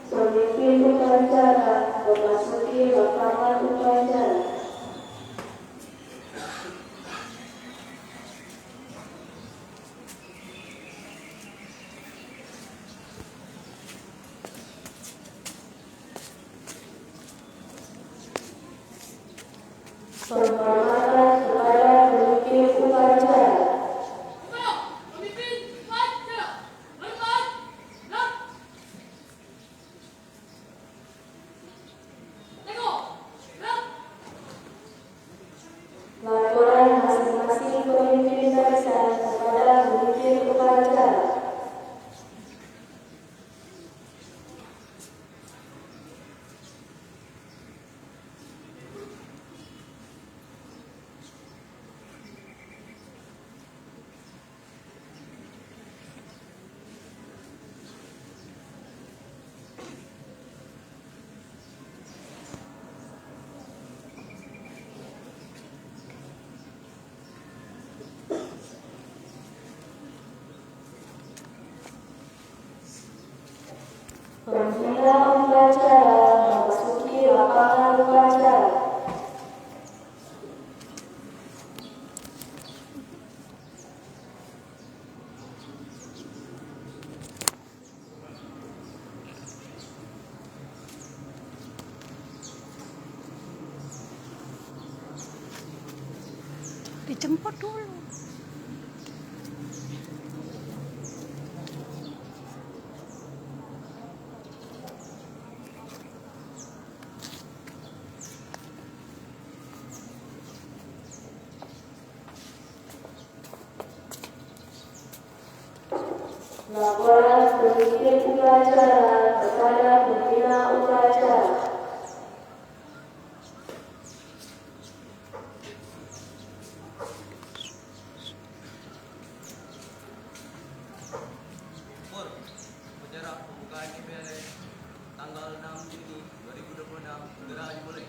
Pemimpin upacara memasuki lapangan upacara. Penghormatan kepada pemimpin upacara. Laporan masing-masing pemimpin barisan kepada pemimpin upacara. Pembina upacara memasuki lapangan upacara. Dijemput dulu. Laporan pemimpin upacara kepada pembina upacara. Upacara pembukaan IPL tanggal 6 Juni 2026 segera dimulai.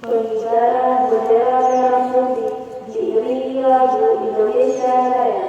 Pengibaran bendera merah putih diiringi lagu Indonesia Raya.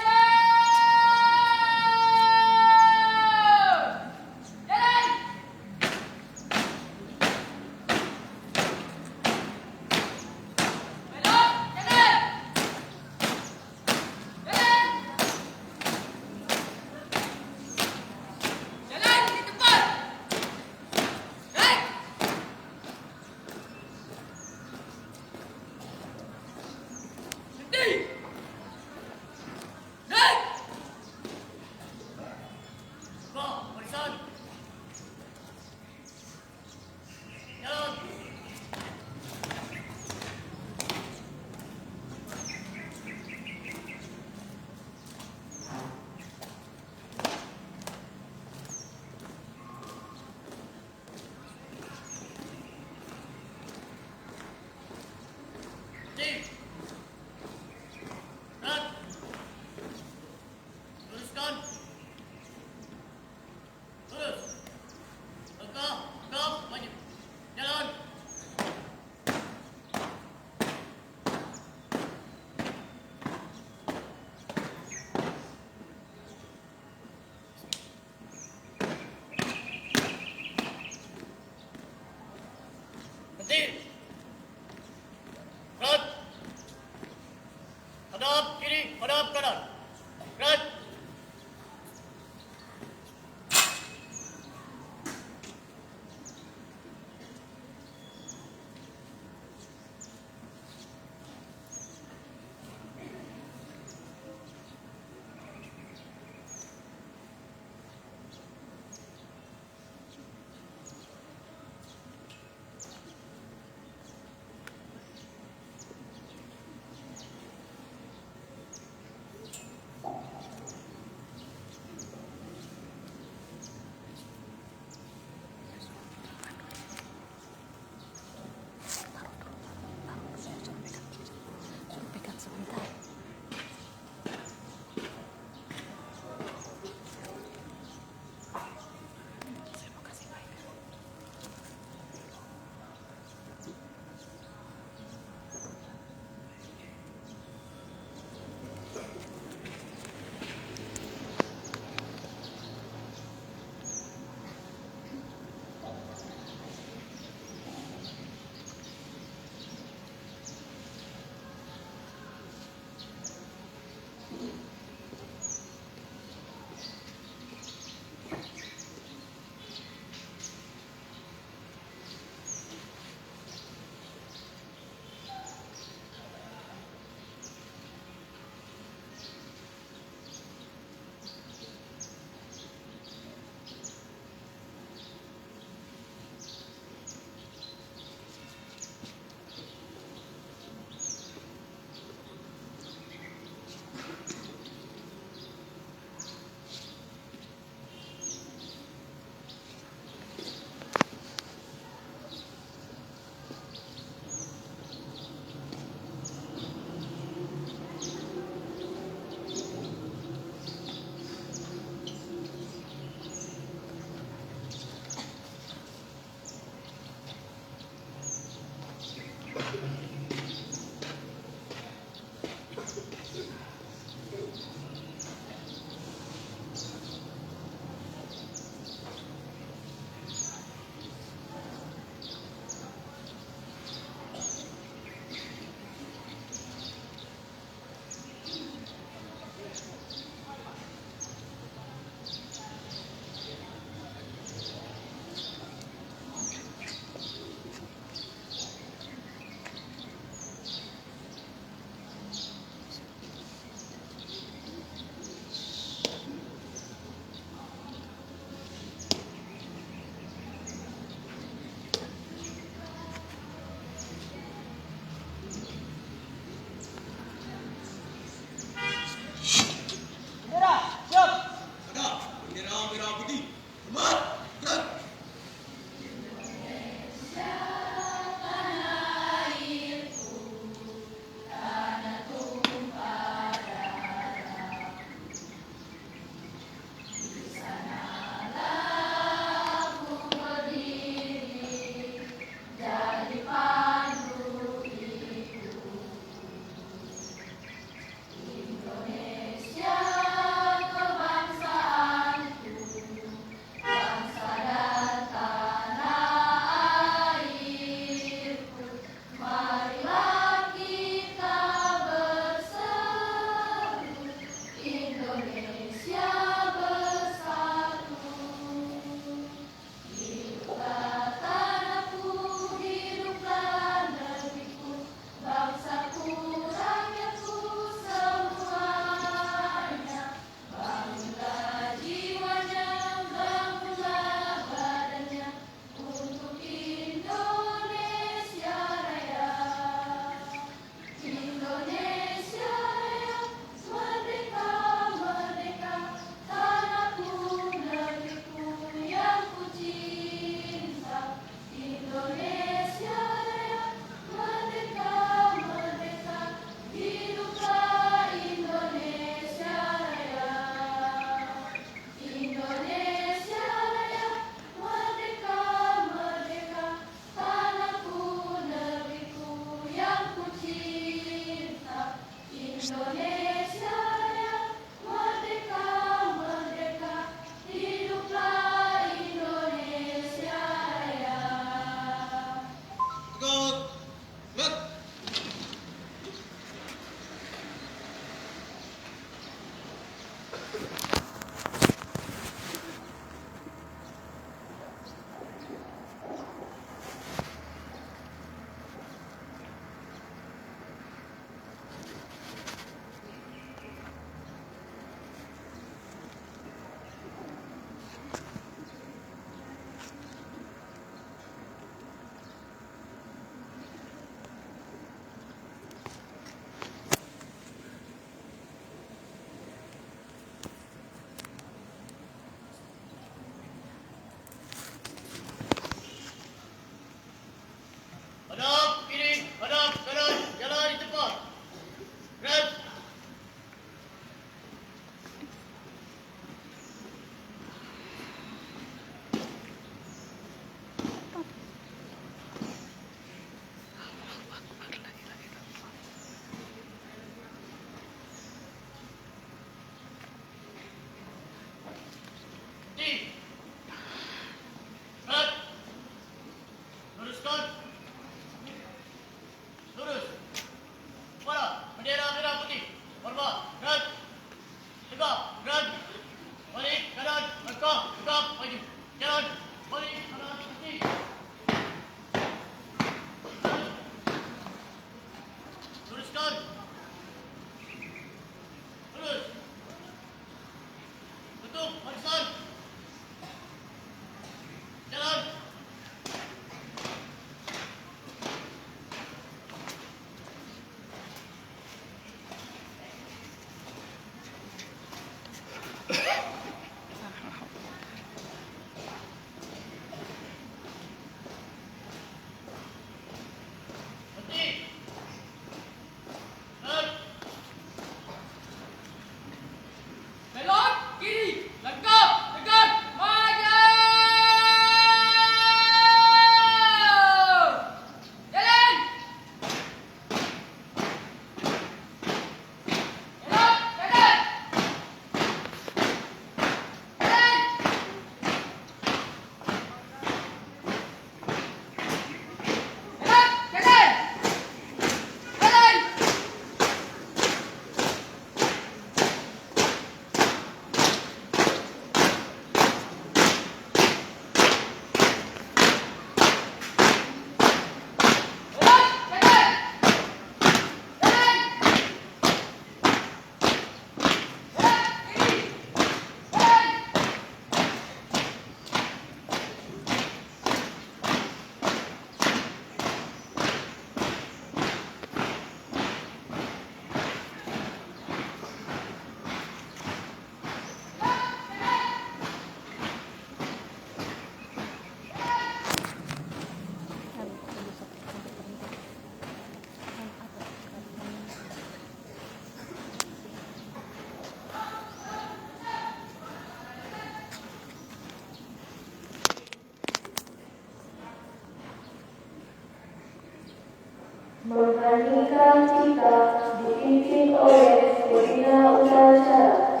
Menghadirkan kita dipimpin oleh pembina upacara.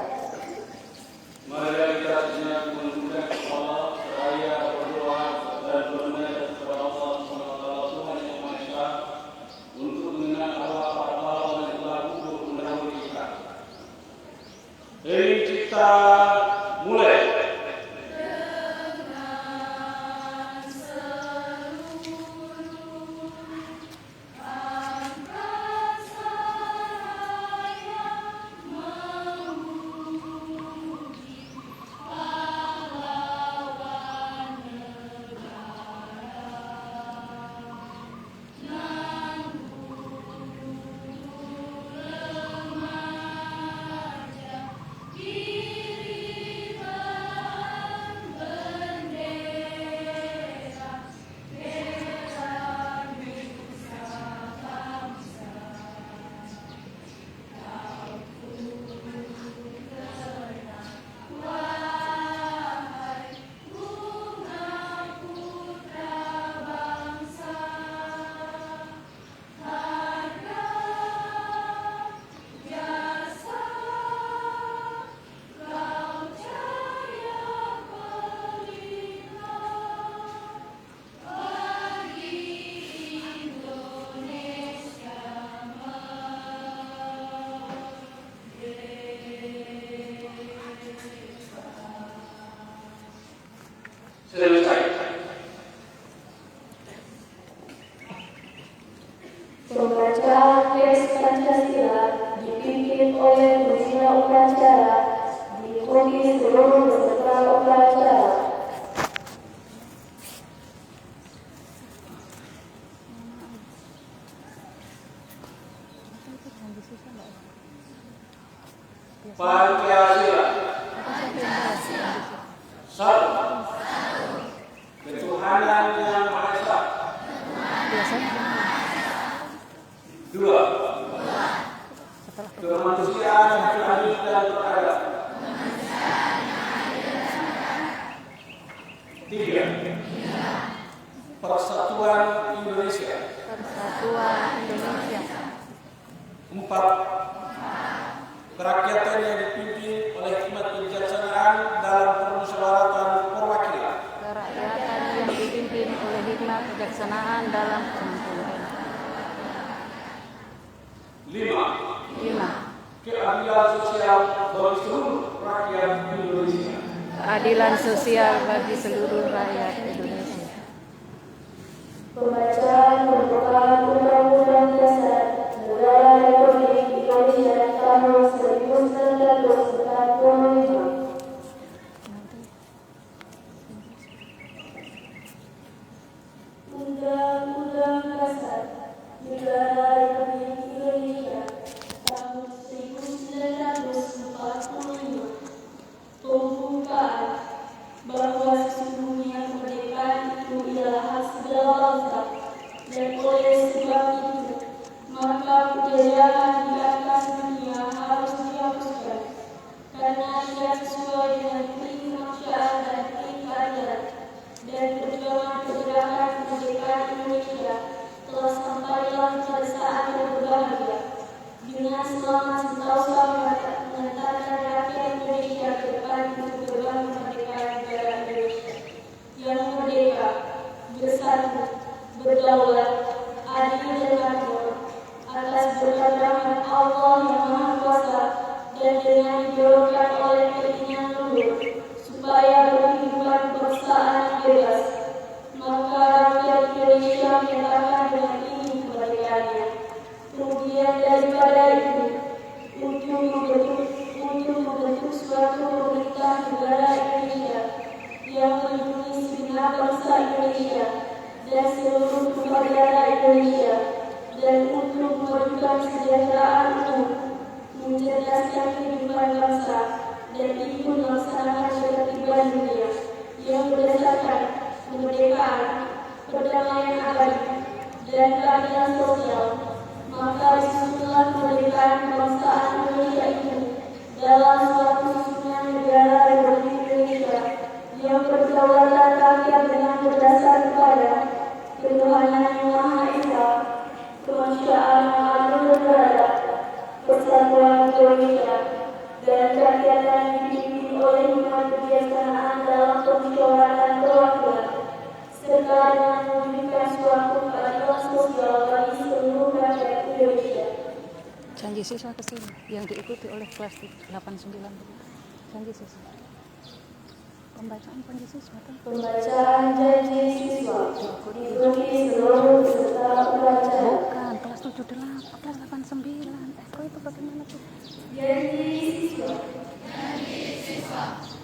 Mari kita sejenak menundukkan kepala seraya berdoa dan bermunajat kepada Allah SWT Tuhan Yang Maha Esa untuk mengenal Allah para pahlawan yang telah gugur mendahului kita. Hening cipta mulai. Pembacaan teks Pancasila dipimpin oleh pembina upacara, diikuti seluruh peserta upacara. Pancasila. Satu. Ketuhanan Yang Maha Esa. Dua. Kemanusiaan yang adil dan beradab. Tiga. Persatuan Indonesia. Empat. Kerakyatan yang dipimpin oleh hikmat kebijaksanaan dalam permusyawaratan perwakilan. Kerakyatan yang dipimpin oleh hikmat kebijaksanaan dalam permusyawaratan. Lima. Keadilan sosial bagi seluruh rakyat Indonesia. Keadilan sosial bagi seluruh rakyat Indonesia. Pembacaan pembukaan Undang-Undang Dasar Negara Republik Indonesia tahun 1945. Undang-Undang Dasar Negara Republik Indonesia tahun 1945. Pembukaan bahwa sesungguhnya kemerdekaan itu ialah hak segala bangsa, dan oleh sebab itu maka penjajahan di atas dunia harus dihapuskan, karena ia sesuai dengan kemanusiaan dan keadilan, dan perjuangan pergerakan kemerdekaan Indonesia telah sampailah pada saat yang berbahagia, dengan selamat sentosa mengantarkan rakyat Indonesia ke depan untuk berbangga kemerdekaan negara Indonesia yang merdeka, bersatu, berdaulat, adil dan makmur, atas berkat rahmat Allah yang Maha Kuasa dan dengan didorongkan oleh keinginan luhur supaya berkehidupan kebangsaan yang bebas, maka rakyat Indonesia menyatakan dengan ini kemerdekaannya. Kemudian daripada itu, untuk membentuk suatu pemerintah negara Indonesia yang melindungi segenap bangsa Indonesia dan seluruh umat negara Indonesia, dan untuk memajukan kesejahteraan umum, mencerdaskan kehidupan bangsa, dan ikut melaksanakan ketertiban dunia yang berdasarkan kemerdekaan, perdamaian abadi, dan keadilan sosial. Maka disusunlah kemerdekaan kebangsaan Indonesia itu dalam suatu susunan negara Republik Indonesia yang berkedaulatan rakyat dengan berdasar kepada ketuhanan Yang Maha Esa, kemanusiaan Persatuan Indonesia dan kegiatan dipimpin oleh Hikmat Kebijaksanaan dalam Pemusyawaratan Perwakilan serta dengan mewujudkan suatu keadilan sosial bagi seluruh rakyat Indonesia. Janji siswa ke sini yang diikuti oleh kelas 89. Janji siswa. Pembacaan janji siswa. Pembacaan janji siswa diikuti seluruh peserta upacara. Bukan, kelas 78, kelas 89. Kok itu bagaimana tuh? Janji siswa.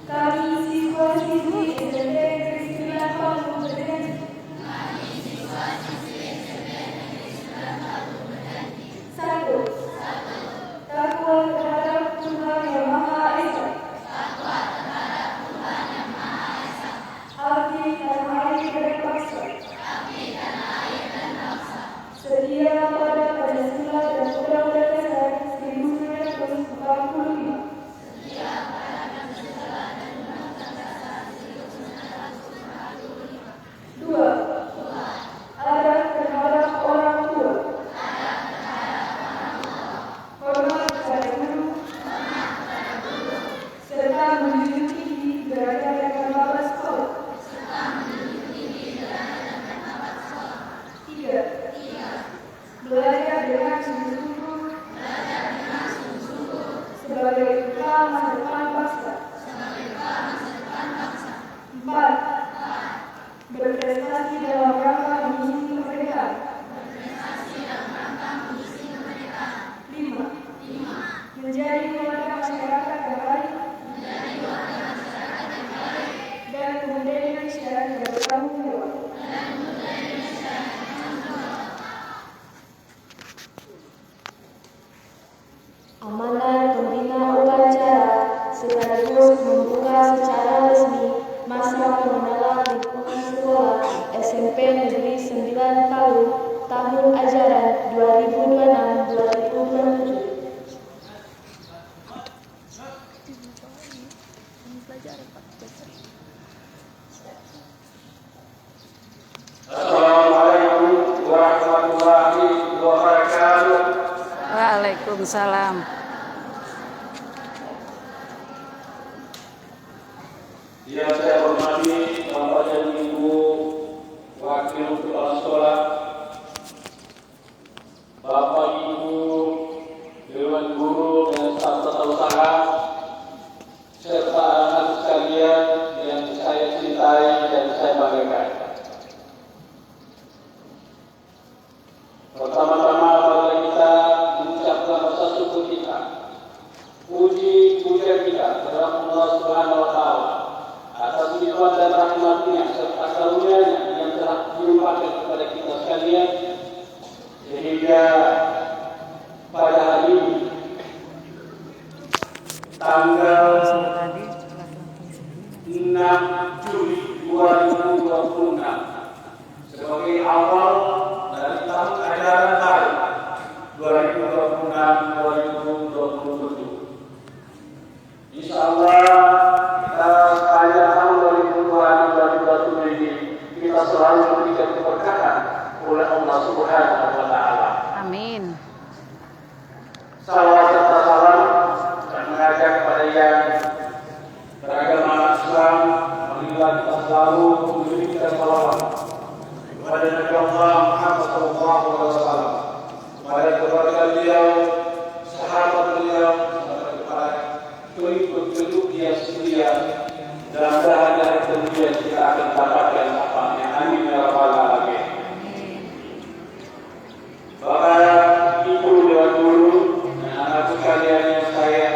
Kami siswa-siswi SMP Negeri 9 Palu berjanji. Satu. Takwa terhadap Tuhan Yang Maha Esa. Abdi tanah air dan bangsa. Setia pada Pancasila dan Undang-Undang Dasar 1945. Dua. Adab terhadap orang tua. Hormat pada guru. Serta menjunjung tinggi derajat dan martabat sekolah. Tiga. Belajar dengan sungguh-sungguh sebagai bekal masa depan bangsa. Empat. Berprestasi dalam rangka misi kemerdekaan. Lima. Menjadi warga masyarakat yang baik dan pemuda Indonesia yang bertanggung jawab. Amanat pembina upacara sekaligus membuka secara resmi masa pengenalan lingkungan sekolah SMP Negeri 9 Palu tahun ajaran 2026-2027. Assalamualaikum warahmatullahi wabarakatuh. Waalaikumsalam. Yang saya hormati Bapak dan Ibu Wakil Kepala Sekolah, Bapak Ibu Dewan Guru dan staf tata usaha, serta anak sekalian yang saya cintai dan saya banggakan. Pertama-tama marilah kita mengucapkan rasa syukur kita, puji-pujian kita kepada Allah Subhanahu wa Ta'ala atas nikmat dan rahmat-Nya serta karunia-Nya yang telah dilimpahkan kepada kita sekalian, sehingga pada hari ini tanggal 6 Juli 2026 sebagai awal dari tahun ajaran baru 2026-2027. Insyaallah kita sepanjang tahun 2026-2027 ini kita selalu diberikan keberkahan oleh Allah Subhanahu wa Ta'ala. Amin. Salawat serta salam dan mengajak kepada yang beragama Islam, marilah kita selalu memberikan salawat kepada Nabi Allah Muhammad SAW, kepada keluarga beliau, sahabat beliau, kepada pengikut dia setia dalam hari kemudian kita akan dapatkan apa-apa. Amin ya rabbal alamin. Bapak, Ibu, Dewan Guru, dan anak sekalian yang saya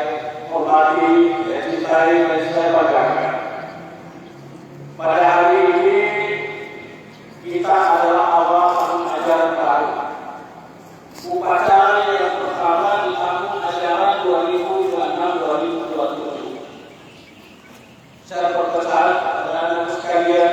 hormati dan cintai dan saya banggakan. Pada hari ini kita adalah awal tahun ajaran baru. Upacara yang pertama di tahun ajaran 2026-2027. Saya berpesan kepada anak sekalian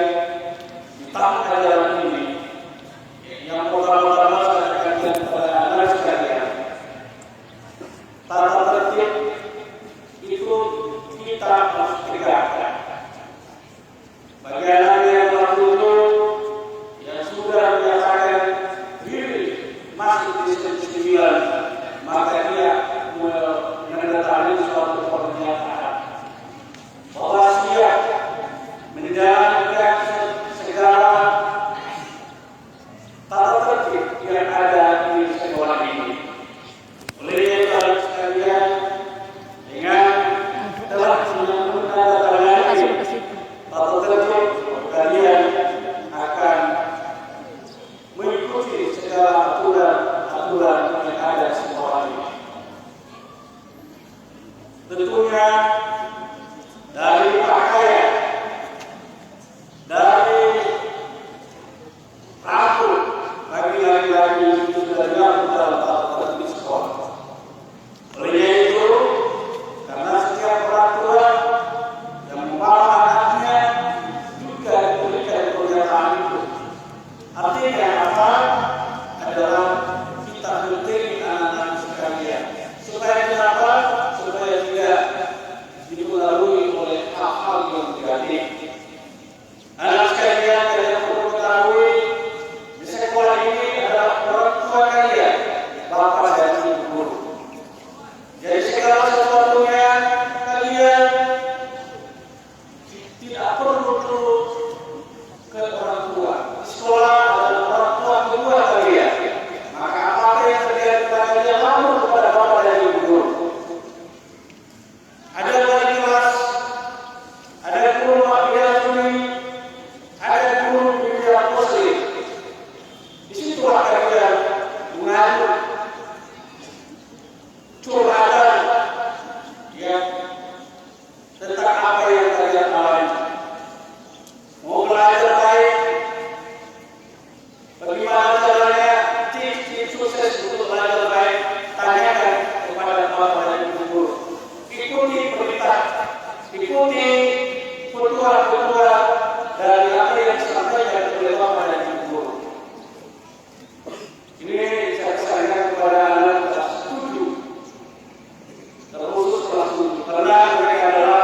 belajar baik. Bagaimana caranya tips sukses untuk belajar baik? Tanyakan kepada bapak dan ibu guru. Ikuti perintah, ikuti petua-petua dari apa yang disampaikan oleh bapak dan ibu guru. Ini saya sampaikan kepada anak kelas 7, terkhusus kelas 7, karena mereka adalah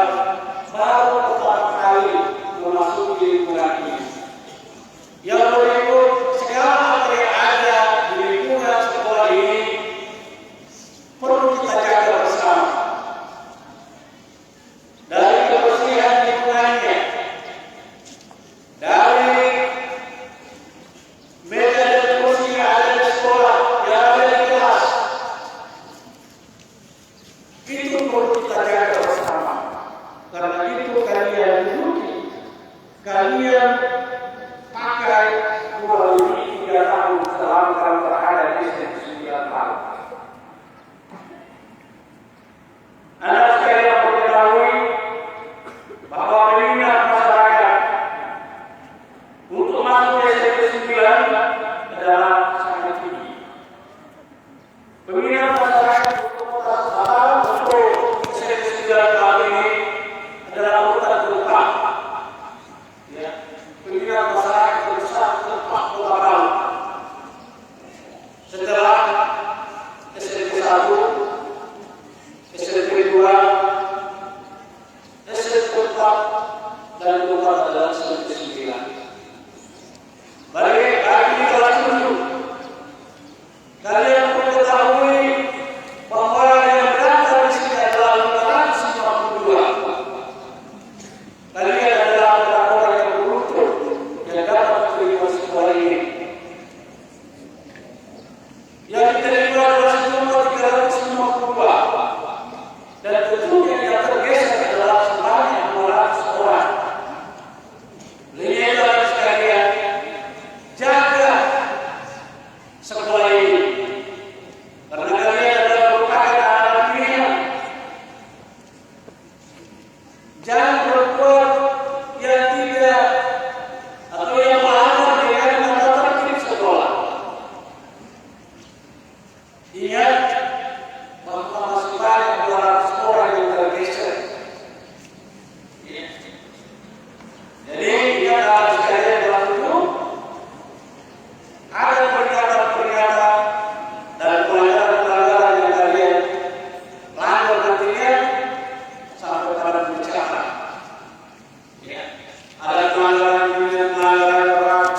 baru pertama kali memasuki lingkungan ini. Yang berikut segala apa yang ada di lingkungan sekolah ini perlu kita jaga bersama. Dari kebersihan lingkungannya, dari meja dan kursi yang ada di sekolah, yang ada di kelas, itu perlu kita jaga bersama. Karena itu kalian duduki, kalian pakai 2-3 tahun selama kamu berada di sini 9 tahun. Anak sekalian perlu ketahui bahwa minat masyarakat untuk masuk SMP 9 adalah sangat tinggi. Peminat masyarakat untuk SMP 9 kali ini adalah urutan keempat. Ya, peminat masyarakat terbesar keempat Kota Palu. Setelah SMP 1, SMP 2, SMP 4, dan keempat adalah SMP 9. Balik lagi di kelas 7. Kalian perlu ketahui bahwa yang berada di sini adalah 552. Kalian adalah orang-orang yang beruntung yang dapat menerima sekolah ini. Yang diterima adalah sejumlah 352. Dan tentunya yang tergeser adalah sebanyak 200 orang. Lihatlah sekalian, jaga sekolah ini. Karena kalian adalah merupakan anak pilihan. Jangan berbuat yang tidak atau yang melanggar dengan tata tertib sekolah. Ingat bahwa masih banyak 200 orang yang tergeser. Jadi ingat hal sekalian dalam itu ada peringatan-peringatan dan pelanggaran-pelanggaran yang kalian langgar nantinya sampai pada bicara. Ya, ada pelanggaran berat,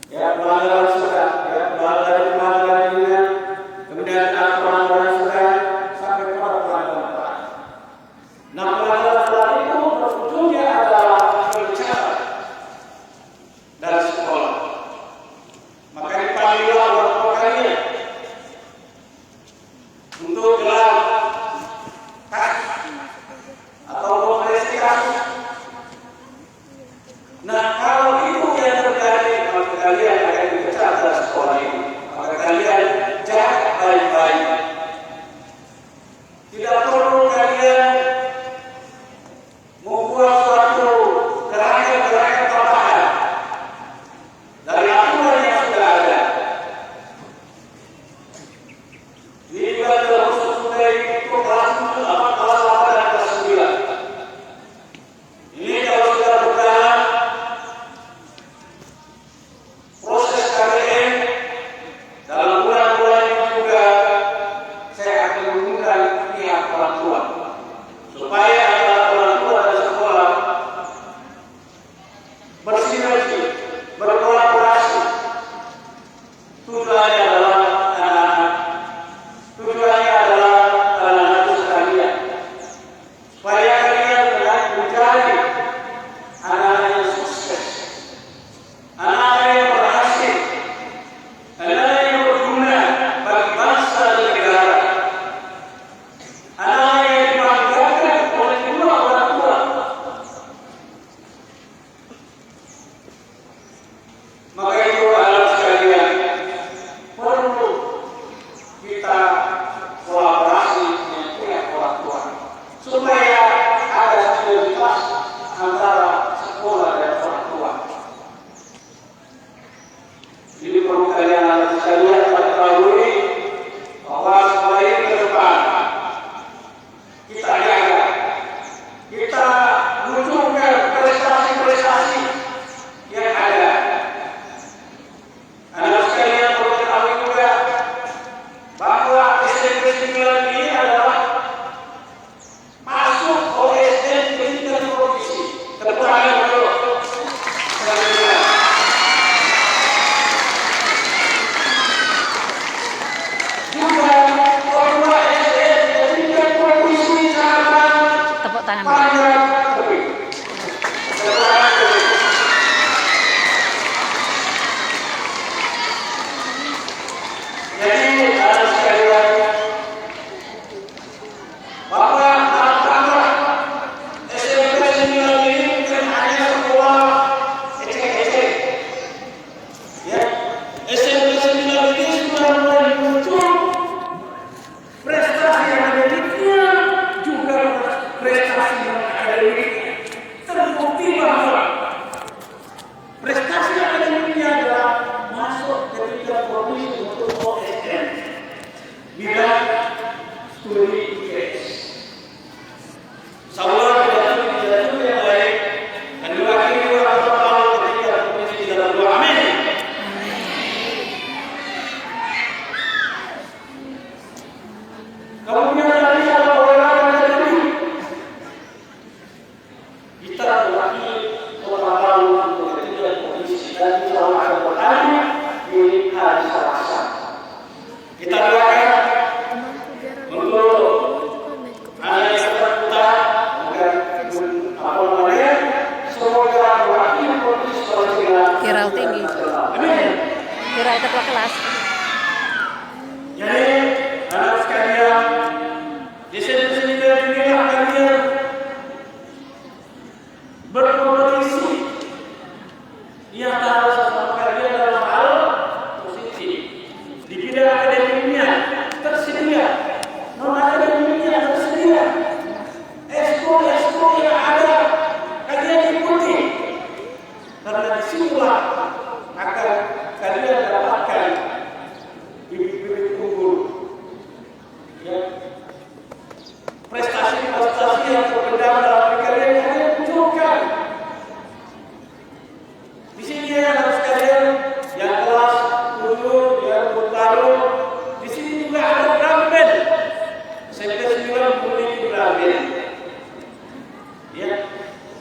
ya pelanggaran sudah, ya pelanggaran ringan, kemudian ada pelanggaran sudah sampai pada pelanggaran berat. Nah, pelanggaran berat itu berujungnya adalah bicara dari sekolah. Maka dipanggillah orang tua kalian untuk gelar atau kompresi kasus. Nah, kalau itu yang terjadi, maka kalian akan dipecat dari sekolah ini. Maka kalian jaga baik-baik. Tidak perlu kalian membuat suatu gerakan-gerakan tambahan dari aturan yang sudah ada. Ini juga terkhusus dari kelas 8 dan kelas 9. Ini kalau sudah berjalan proses KBM dalam bulan-bulan ini juga saya akan mengundang pihak orang tua supaya antara orang tua dan sekolah bersinergi, berkolaborasi. Tujuannya adalah anak-anak, tujuannya adalah anak-anak itu sekalian, supaya kalian menjadi anak-anak yang sukses, anak-anak yang berhasil, anak-anak yang berguna bagi bangsa dan negara, anak-anak yang dibanggakan oleh kedua orang tua. Viral ketua kelas. Jadi anak sekalian, di sini juga kalian berkompetisi. Ia tahu sama kalian dalam hal positif. Di bidang akademiknya tersedia, non akademiknya tersedia. Ekskul yang ada kalian ikuti, karena disitulah akan kalian dapatkan bibit-bibit unggul. Ya. Prestasi yang terpendam dalam kalian tunjukkan. Di sini harus kalian yang kelas 7, yang bertarung. Di sini juga ada Brambel. Sektor 9 memiliki Brambel. Ya.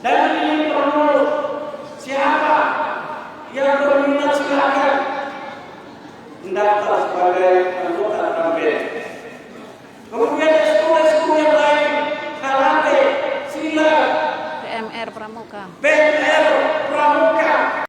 Dan ini perlu siapa yang berminat silakan mendaftar sebagai anggota Brambel. Kemudian ekskul yang lain, karate, silat, PMR Pramuka. PMR Pramuka,